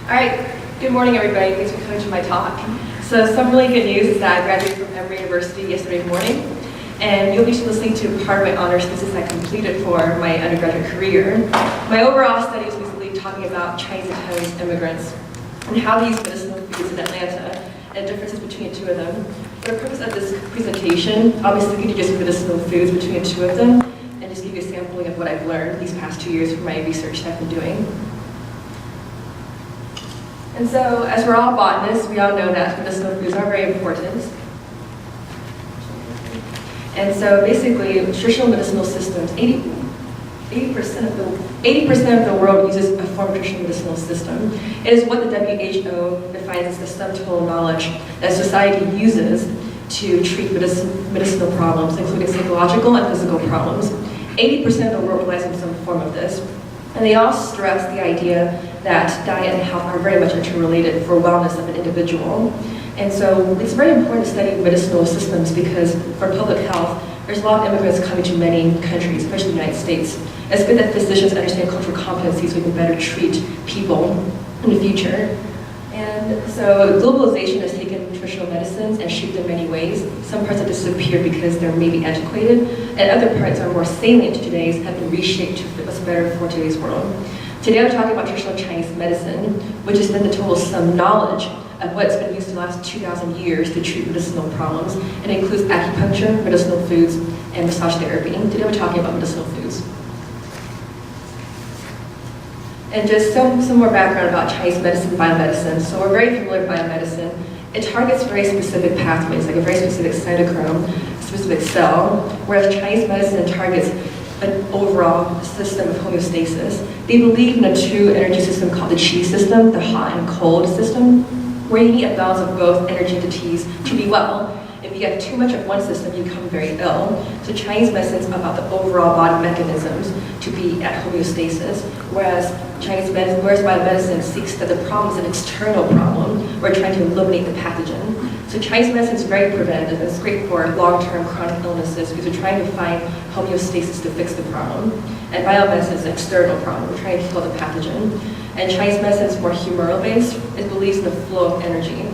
All right, good morning everybody. Thanks for coming to my talk. So some really good news is that I graduated from Emory University yesterday morning, and you'll be listening to part of my honors thesis I completed for my undergraduate career. My overall study is basically talking about Chinese and Taiwanese immigrants and how they use medicinal foods in Atlanta and differences between the two of them. For the purpose of this presentation, I'll be sticking to just medicinal foods between the two of them and just give you a sampling of what I've learned these past 2 years from my research that I've been doing. And so, as we're all botanists, we all know that medicinal foods are very important. And so basically, traditional medicinal systems, 80% of the world uses a form of traditional medicinal system. It is what the WHO defines as the sum total knowledge that society uses to treat medicinal problems, including psychological and physical problems. 80% of the world relies on some form of this. And they all stress the idea that diet and health are very much interrelated for wellness of an individual. And so it's very important to study medicinal systems because for public health, there's a lot of immigrants coming to many countries, especially the United States. It's good that physicians understand cultural competencies so we can better treat people in the future. And so globalization has taken traditional medicines and shaped them in many ways. Some parts have disappeared because they're maybe antiquated, and other parts are more salient to today's, have been reshaped to fit what's better for today's world. Today I'm talking about traditional Chinese medicine, which has been the total sum knowledge of what's been used in the last 2,000 years to treat medicinal problems. And it includes acupuncture, medicinal foods, and massage therapy. Today we're talking about medicinal foods. And just some more background about Chinese medicine and biomedicine. So we're very familiar with biomedicine. It targets very specific pathways, like a very specific cytochrome, specific cell, whereas Chinese medicine targets an overall system of homeostasis. They believe in a true energy system called the qi system, the hot and cold system, where you need a balance of both energy entities to be well. If you get too much of one system, you become very ill. So Chinese medicine is about the overall body mechanisms to be at homeostasis, whereas biomedicine seeks that the problem is an external problem. We're trying to eliminate the pathogen. So Chinese medicine is very preventative. It's great for long-term chronic illnesses because we're trying to find homeostasis to fix the problem. And biomedicine is an external problem. We're trying to kill the pathogen. And Chinese medicine is more humoral-based. It believes in the flow of energy.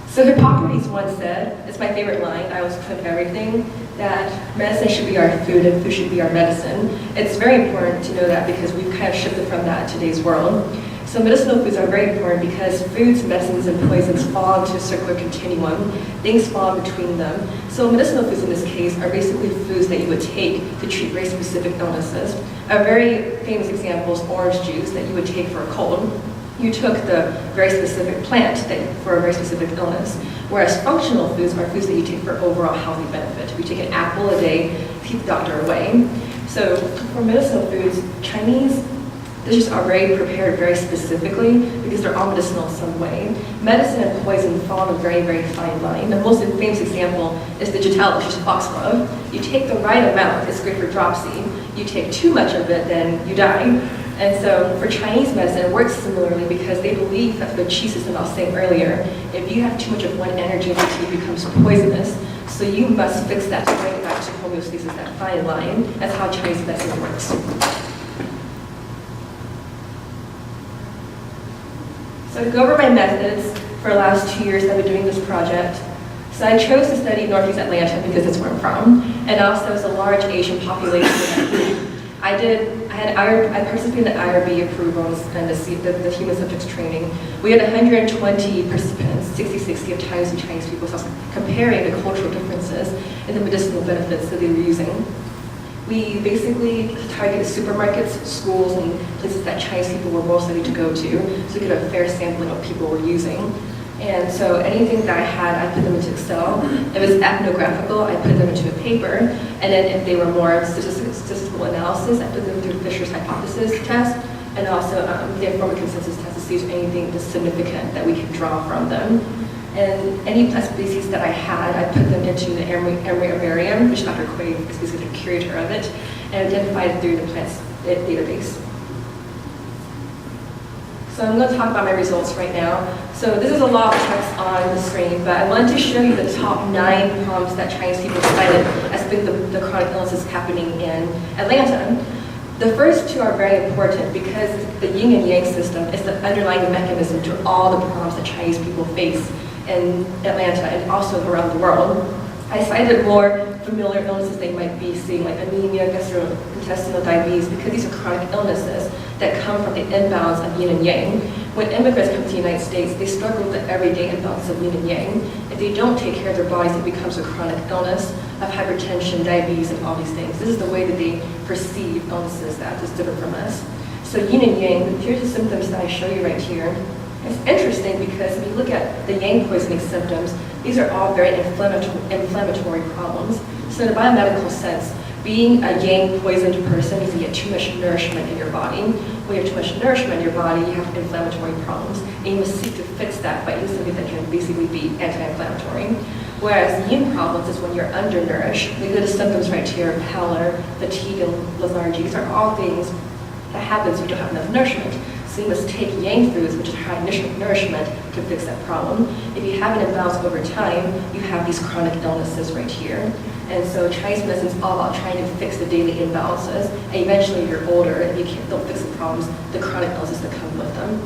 So Hippocrates once said, it's my favorite line, I always quote everything, that medicine should be our food and food should be our medicine. It's very important to know that because we've kind of shifted from that in today's world. So medicinal foods are very important because foods, medicines, and poisons fall into a circular continuum. Things fall between them. So medicinal foods in this case are basically foods that you would take to treat very specific illnesses. A very famous example is orange juice that you would take for a cold. You took the very specific plant for a very specific illness. Whereas functional foods are foods that you take for overall healthy benefit. We take an apple a day to keep the doctor away. So for medicinal foods, Chinese dishes are very prepared very specifically because they're all medicinal in some way. Medicine and poison fall on a very, very fine line. The most famous example is digitalis, which is foxglove. You take the right amount, it's great for dropsy. You take too much of it, then you die. And so for Chinese medicine, it works similarly because they believe that the qi system I was saying earlier, if you have too much of one energy entity, it becomes poisonous. So you must fix that to bring it back to homeostasis, that fine line. That's how Chinese medicine works. So to go over my methods for the last 2 years I've been doing this project. So I chose to study Northeast Atlanta because that's where I'm from, and also it's a large Asian population. I participated in the IRB approvals and the human subjects training. We had 120 participants, 60 of Chinese and Chinese people, so I was comparing the cultural differences and the medicinal benefits that they were using. We basically targeted supermarkets, schools, and places that Chinese people were most likely to go to, so we get a fair sampling of what people were using. And so anything that I had, I put them into Excel. If it's ethnographical, I put them into a paper. And then if they were more statistical analysis, I put them through Fisher's hypothesis test, and also the informant consensus test to see if there's anything that's significant that we can draw from them. And any plant species that I had, I put them into the Emory herbarium, which Dr. QUAVE is basically the curator of it, and identified it through the plants database. So I'm going to talk about my results right now. So this is a lot of text on the screen, but I wanted to show you the top 9 problems that Chinese people cited as being the chronic illnesses happening in Atlanta. The first two are very important because the yin and yang system is the underlying mechanism to all the problems that Chinese people face in Atlanta and also around the world. I cited more familiar illnesses they might be seeing, like anemia, gastrointestinal diabetes, because these are chronic illnesses that come from the imbalance of yin and yang. When immigrants come to the United States, they struggle with the everyday imbalance of yin and yang. If they don't take care of their bodies, it becomes a chronic illness of hypertension, diabetes, and all these things. This is the way that they perceive illnesses that is different from us. So yin and yang, here's the symptoms that I show you right here. It's interesting because if you look at the yang poisoning symptoms, these are all very inflammatory problems. So in a biomedical sense, being a yang poisoned person means you get too much nourishment in your body. When you have too much nourishment in your body, you have inflammatory problems. And you must seek to fix that by using something that can basically be anti-inflammatory. Whereas yin problems is when you're undernourished. We go to symptoms right here, pallor, fatigue, and lethargy. These are all things that happens when you don't have enough nourishment. So you must take yang foods, which is high nourishment, to fix that problem. If you have an imbalance over time, you have these chronic illnesses right here. And so Chinese medicine is all about trying to fix the daily imbalances. And eventually, if you're older and you don't fix the problems, the chronic illnesses that come with them.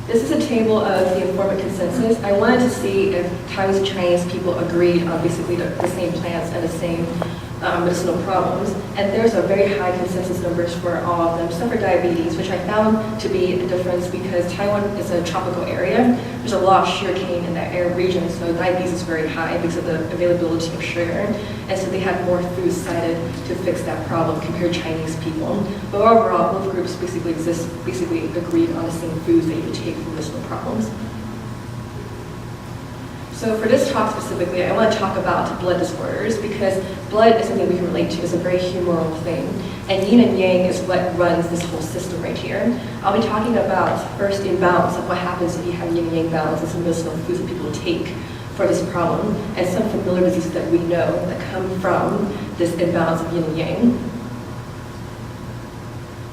This is a table of the informant consensus. I wanted to see if Taiwanese and Chinese people agreed on basically the same plants and the same medicinal problems. And there's a very high consensus numbers for all of them, except for diabetes, which I found to be a difference because Taiwan is a tropical area. There's a lot of sugarcane in that area region, so diabetes is very high because of the availability of sugar. And so they had more foods cited to fix that problem compared to Chinese people. But overall, both groups basically agreed on the same foods that you would take for medicinal problems. So for this talk specifically, I want to talk about blood disorders because blood is something we can relate to. It's a very humoral thing. And yin and yang is what runs this whole system right here. I'll be talking about first imbalance of what happens if you have yin and yang balance and some medicinal foods that people take for this problem and some familiar diseases that we know that come from this imbalance of yin and yang.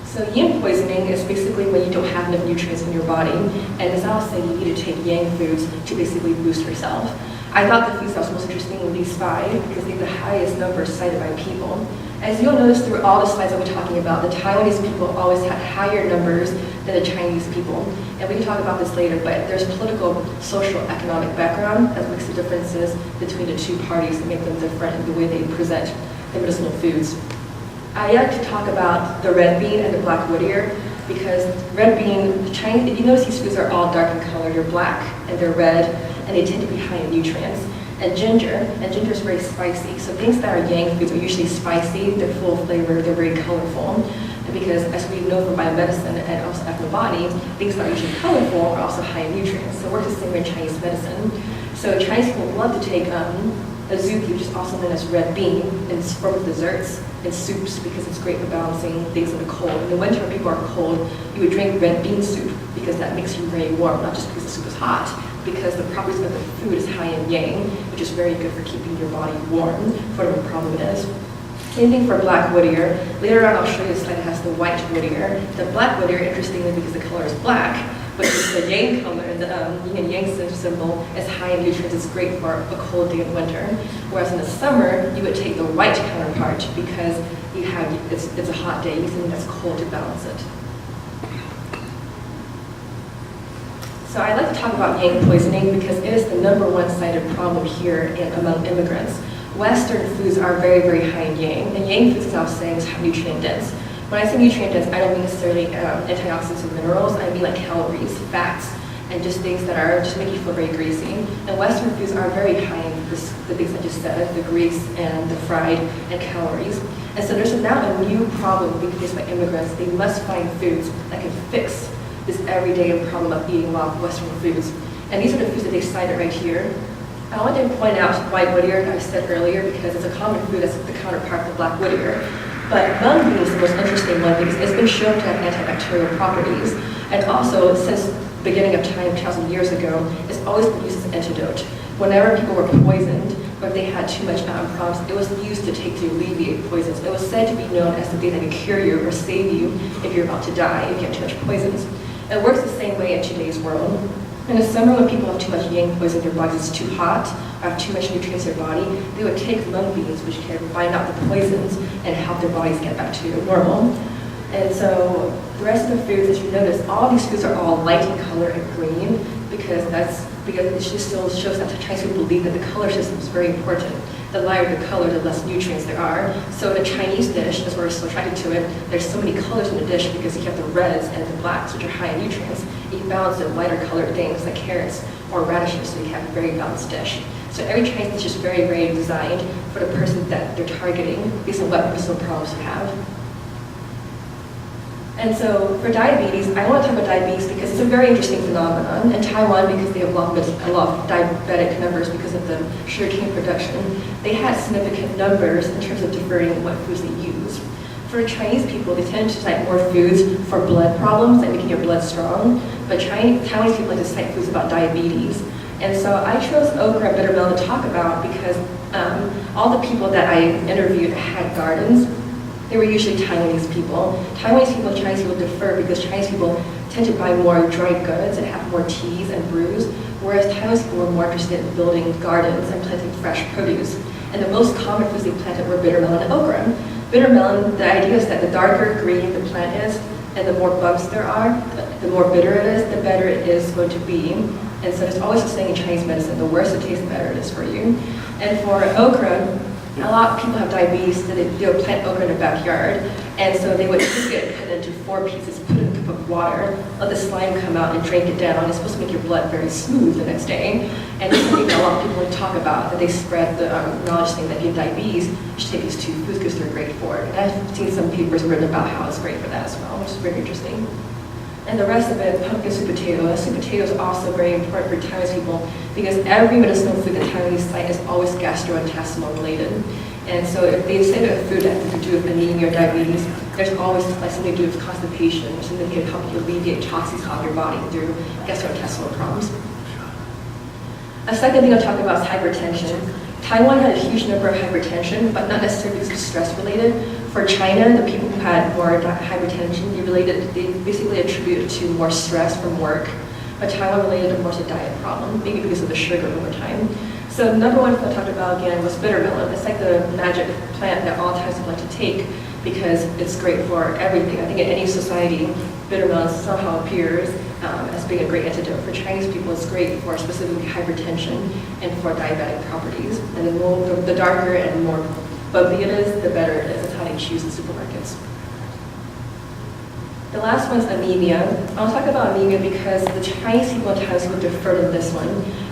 So yin poisoning is basically when you don't have enough nutrients in your body, and as I was saying, you need to take yang foods to basically boost yourself. I thought the foods that was most interesting were these 5 because they have the highest numbers cited by people. As you'll notice through all the slides that we're talking about, the Taiwanese people always had higher numbers than the Chinese people. And we can talk about this later, but there's political, social, economic background that makes the differences between the two parties that make them different in the way they present the medicinal foods. I like to talk about the red bean and the black wood ear because red bean, the Chinese, if you notice these foods are all dark in color, they're black and they're red and they tend to be high in nutrients. And ginger is very spicy. So things that are yang foods are usually spicy, they're full of flavor, they're very colorful. And because as we know from biomedicine and also ethnobotany, things that are usually colorful are also high in nutrients. So it works the same way in Chinese medicine. So Chinese people love to take azuki, which is also known as red bean, in form of desserts and soups because it's great for balancing things in the cold. In the winter when people are cold, you would drink red bean soup because that makes you very warm, not just because the soup is hot, because the properties of the food is high in yang, which is very good for keeping your body warm, whatever the problem is. Same thing for black wood ear. Later on I'll show you a slide that has the white wood ear. The black wood ear, interestingly, because the color is black, but it's the yang color, the yin and yang symbol is high in nutrients. It's great for a cold day in winter. Whereas in the summer, you would take the white counterpart because it's a hot day. You need something that's cold to balance it. So I'd like to talk about yang poisoning because it is the #1 cited problem here among immigrants. Western foods are very, very high in yang, and yang foods, as I was saying, is nutrient dense. When I say nutrient dense, I don't mean necessarily antioxidants and minerals. I mean like calories, fats, and just things that are just make you feel very greasy. And Western foods are very high in the things I just said, the grease and the fried and calories. And so there's now a new problem being faced by immigrants. They must find foods that can fix this everyday problem of eating a lot of Western foods. And these are the foods that they cited right here. I wanted to point out white wood ear, I said earlier, because it's a common food that's the counterpart of black wood ear. But mung bean is the most interesting one because it's been shown to have antibacterial properties. And also, since the beginning of time, 2,000 years ago, it's always been used as an antidote. Whenever people were poisoned, or if they had too much problems, it was used to take to alleviate poisons. It was said to be known as the thing that could cure you or save you if you're about to die, if you have too much poisons. It works the same way in today's world. In the summer, when people have too much yang poison in their bodies, it's too hot, or have too much nutrients in their body, they would take mung beans, which can bind out the poisons and help their bodies get back to normal. And so the rest of the foods, as you notice, all these foods are all light in color and green because it just still shows that the Chinese people believe that the color system is very important. The lighter the color, the less nutrients there are. So in a Chinese dish, as we're so attracted to it, there's so many colors in the dish because you have the reds and the blacks, which are high in nutrients. You balance the lighter colored things like carrots or radishes, so you have a very balanced dish. So every Chinese dish is very, very designed for the person that they're targeting based on what medicinal problems you have. And so for diabetes, I want to talk about diabetes because it's a very interesting phenomenon. In Taiwan, because they have a lot of diabetic numbers because of the sugarcane production, they had significant numbers in terms of deferring what foods they use. For Chinese people, they tend to cite more foods for blood problems, like making your blood strong, but Taiwanese people like to cite foods about diabetes. And so I chose okra and bitter melon to talk about because all the people that I interviewed had gardens. They were usually Taiwanese people. Taiwanese people and Chinese people differ because Chinese people tend to buy more dried goods and have more teas and brews, whereas Taiwanese people were more interested in building gardens and planting fresh produce. And the most common foods they planted were bitter melon and okra. Bitter melon, the idea is that the darker green the plant is, and the more bumps there are, the more bitter it is, the better it is going to be. And so there's always a saying in Chinese medicine, the worse it tastes, the better it is for you. And for okra, a lot of people have diabetes, so they would plant okra in their backyard, and so they would cook it, cut it into 4 pieces, put it in a cup of water, let the slime come out and drink it down. It's supposed to make your blood very smooth the next day. And this is something that a lot of people talk about, that they spread the knowledge saying that if you have diabetes, you should take these 2 foods because they're great for it. And I've seen some papers written about how it's great for that as well, which is very interesting. And the rest of it, pumpkin sweet potato. Sweet potato is also very important for Taiwanese people because every medicinal food that Taiwanese cite is always gastrointestinal related. And so if they say a food that has to do with anemia or diabetes, there's always like something to do with constipation or something that can help you alleviate toxins out of your body through gastrointestinal problems. A second thing I'll talk about is hypertension. Taiwan had a huge number of hypertension, but not necessarily because it's stress related. For China, the people who had more hypertension, they basically attribute it to more stress from work. But Taiwan related it more to a diet problem, maybe because of the sugar over time. So the number one thing I talked about again was bitter melon. It's like the magic plant that all Thais like to take because it's great for everything. I think in any society, bitter melon somehow appears as being a great antidote. For Chinese people, it's great for specifically hypertension and for diabetic properties. And the darker and more bubbly it is, the better it is. That's how they choose in supermarkets. The last one's anemia. I'll talk about anemia because the Chinese people and Taiwanese people defer to this one.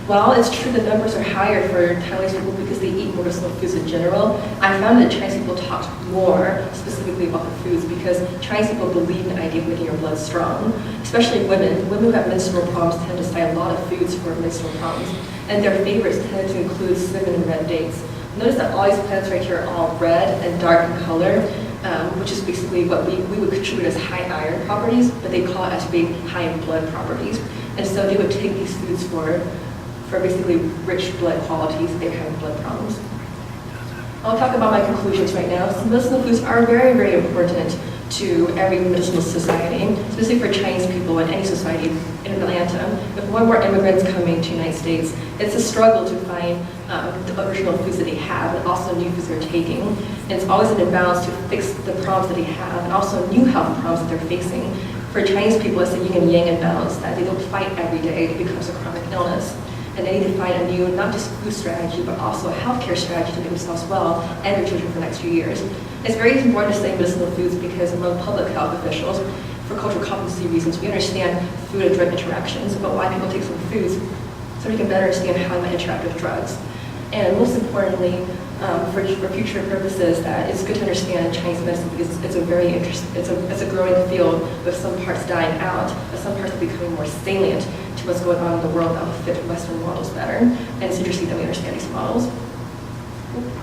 While it's true the numbers are higher for Taiwanese people because they eat more medicinal foods in general, I found that Chinese people talked more specifically about the foods because Chinese people believe in the idea of making your blood strong, especially women. Women who have menstrual problems tend to cite a lot of foods for menstrual problems, and their favorites tend to include cinnamon and red dates. Notice that all these plants right here are all red and dark in color, which is basically what we would contribute as high iron properties, but they call it as being high in blood properties. And so they would take these foods for basically rich blood qualities if they have blood problems. I'll talk about my conclusions right now. So medicinal foods are very, very important to every medicinal society, especially for Chinese people in any society in Atlanta. With more and more immigrants coming to the United States, it's a struggle to find the original foods that they have and also new foods they're taking. And it's always an imbalance to fix the problems that they have and also new health problems that they're facing. For Chinese people, it's a yin and yang imbalance that they don't fight every day, it becomes a chronic illness. And they need to find a new, not just food strategy, but also a healthcare strategy to make themselves well and their children for the next few years. It's very important to study medicinal foods because among public health officials, for cultural competency reasons, we understand food and drug interactions, but why people take some foods so we can better understand how they might interact with drugs. And most importantly, for future purposes, that it's good to understand Chinese medicine because it's a very interesting, it's a growing field with some parts dying out, but some parts are becoming more salient to what's going on in the world that will fit Western models better. And it's interesting that we understand these models.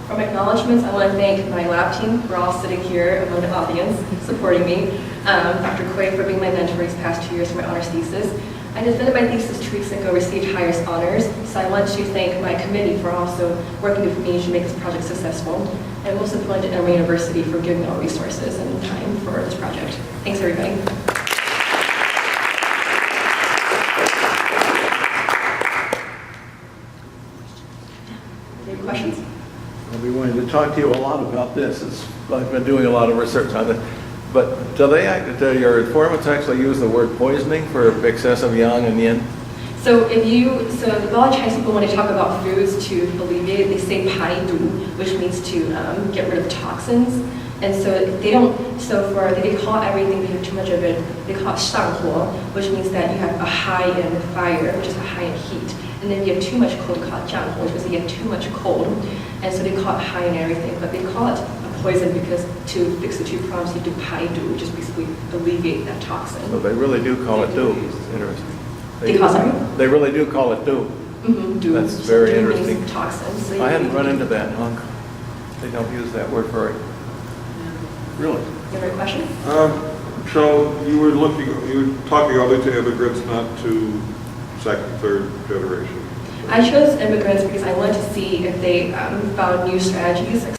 From acknowledgements, I want to thank my lab team. We're all sitting here among the audience supporting me. Dr. QUAVE for being my mentor these past 2 years for my honors thesis. I defended my thesis 2 weeks ago, received highest honors, so I want to thank my committee for also working with me to make this project successful, and most importantly to Emory University for giving me all resources and time for this project. Thanks, everybody. going to talk to you a lot about this. I've been doing a lot of research on it. But do your informants actually use the word poisoning for excessive yang and yin? So a lot of Chinese people, when they talk about foods to alleviate, they say pai du, which means to get rid of toxins. And so they call everything, they have too much of it, they call it 上火, which means that you have a high in fire, which is a high in heat. And then if you have too much cold, call it 降火, which means you have too much cold. And so they call it high in everything, but they call it a poison because to fix the two problems, you do pai du, which is basically alleviate that toxin. So they really do call it du. Interesting. They really do call it du. Mm-hmm, du. That's very so interesting. Toxins. So I hadn't run into that in Hong Kong. They don't use that word for it. Really? You have a question? So you were talking only to immigrants, not to second, third generation. I chose immigrants because I wanted to see if they found new strategies like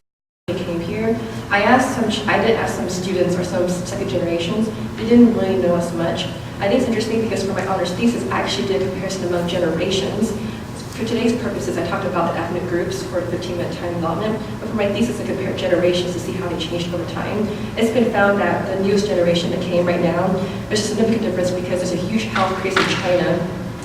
when they came here. I did ask some students or some second generations. They didn't really know as much. I think it's interesting because for my honors thesis, I actually did a comparison among generations. For today's purposes, I talked about the ethnic groups for 15-minute time development, but for my thesis, I compared generations to see how they changed over time. It's been found that the newest generation that came right now, there's a significant difference because there's a huge health craze in China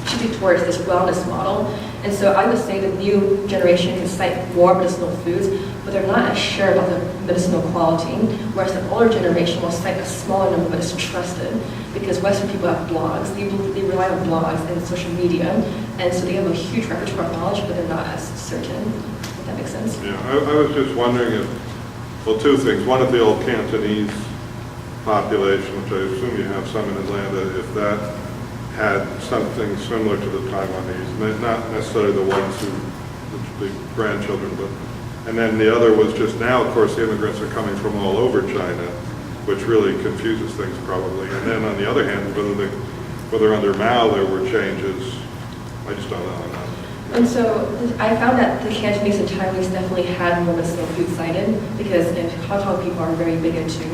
shifting towards this wellness model. And so I would say the new generation can cite more medicinal foods, but they're not as sure about the medicinal quality, whereas the older generation will cite a smaller number, but it's trusted, because Western people have blogs. They rely on blogs and social media, and so they have a huge repertoire of knowledge, but they're not as certain. If that makes sense? Yeah, I was just wondering if, well, two things. One, of the old Cantonese population, which I assume you have some in Atlanta, if that had something similar to the Taiwanese, not necessarily the ones the grandchildren, but, and then the other was just now, of course, the immigrants are coming from all over China, which really confuses things probably. And then on the other hand, whether under Mao there were changes, I just don't know. And so I found that the Cantonese and Taiwanese definitely had more medicinal foods cited because Hong Kong people are very big into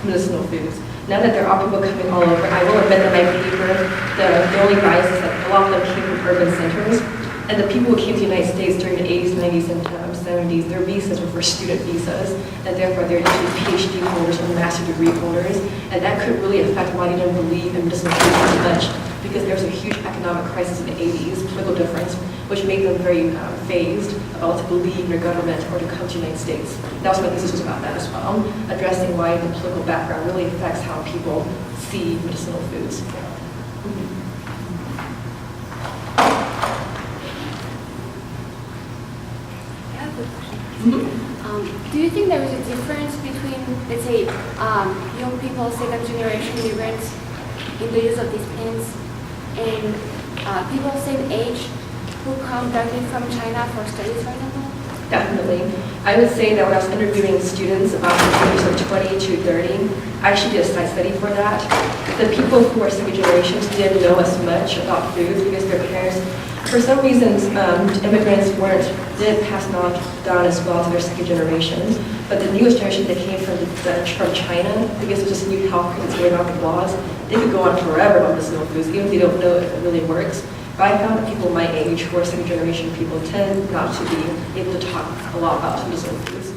medicinal foods. Now that there are people coming all over, I will admit that my paper, the only bias is that a lot of them came from urban centers. And the people who came to the United States during the 80s, 90s, and 70s, their visas were for student visas, and therefore they're usually PhD holders or master degree holders. And that could really affect why they don't believe in medicinal foods as much, because there was a huge economic crisis in the 80s, political difference, which made them very phased about to believe in their government or to come to the United States. That was what this was about that as well, addressing why the political background really affects how people see medicinal foods. Do you think there is a difference between, let's say, young people, second generation immigrants in the use of these pens and people of same age who come directly from China for studies, for example? Definitely. I would say that when I was interviewing students about the ages of 20 to 30, I actually did a side study for that. The people who are second generations didn't know as much about foods because their parents, for some reasons, immigrants didn't pass knowledge down as well to their second generations. But the newest generation that came from China, because there's just new health crisis going on with laws, they could go on forever about medicinal foods, even if they don't know if it really works. But I found that people my age, who are second generation people, tend not to be able to talk a lot about medicinal foods.